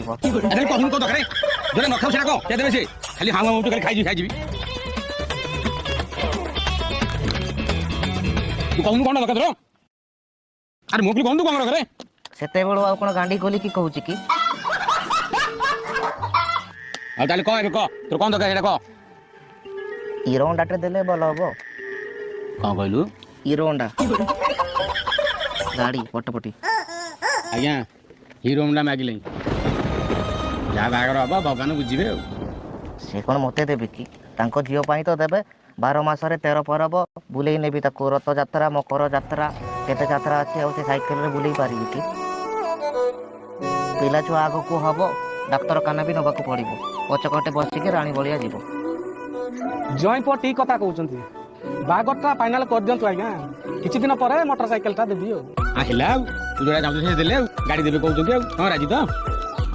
ହବ। ଖାଲି କହୁନୁ କଣ ଦରକାର ଯୋଉଟା ନ ଖାଉ ସେଟା କହ କେ ଦେବେ ସେ ଖାଲି ହାଁ ହାଁ ଖାଲି ଖାଇଯିବି ତୁ କହୁନୁ କଣ ଦରକାର ତୋର ଆରେ ମୁଁ ବି କହୁନୁ କଣ ଦରକାର ସେତେବେଳୁ ଆଉ କଣ ଗାଣ୍ଡି ଖୋଲିକି କହୁଛି କି? ଆଉ ତାହେଲେ କହ ଏବେ କହ ତୋର କଣ ଦରକାର ସେଇଟା କହ। ହିରୋ ହୋଣ୍ଡାଟେ ଦେଲେ ଭଲ ହବ। କଣ କହିଲୁ? ହିରୋ ହୋଣ୍ଡା ଗାଡ଼ି ପଟପଟି। ଆଜ୍ଞା ହିରୋ ହୋଣ୍ଡା ମାଗିଲେ ଯାହା ବାହାଘର ହବ ଭଗବାନ ବୁଝିବେ ଆଉ। ସେ କଣ ମତେ ଦେବେ କି ତାଙ୍କ ଝିଅ ପାଇଁ ତ ଦେବେ। 12 ମାସରେ 13 ପରବ ବୁଲେଇ ନେବି ତାକୁ ରଥଯାତ୍ରା ମକର ଯାତ୍ରା କେତେ ଯାତ୍ରା ଅଛି ଆଉ ସେ ସାଇକେଲରେ ବୁଲେଇ ପାରିବି କି? ପିଲା ଛୁଆ ଆଗକୁ ହବ ଡାକ୍ତରଖାନା ବି ନେବାକୁ ପଡ଼ିବ ପଛକଟେ ବସିକି ରାଣୀ ଭଳିଆ ଯିବ। ଜଇଁ ପୁଅ ଠିକ କଥା କହୁଛନ୍ତି ବାହାଘରଟା ଫାଇନାଲ କରିଦିଅନ୍ତୁ ଆଜ୍ଞା କିଛି ଦିନ ପରେ ମୋଟର ସାଇକେଲଟା ଦେବି ଆଉ। ହେଲା ଆଉ ତୁ ଯୋଉଟା ଚାହୁଁଛୁ ସେ ଦେଲେ ଆଉ ଗାଡ଼ି ଦେବେ କହୁଛନ୍ତି ଆଉ ହଁ ରାଜି ତ।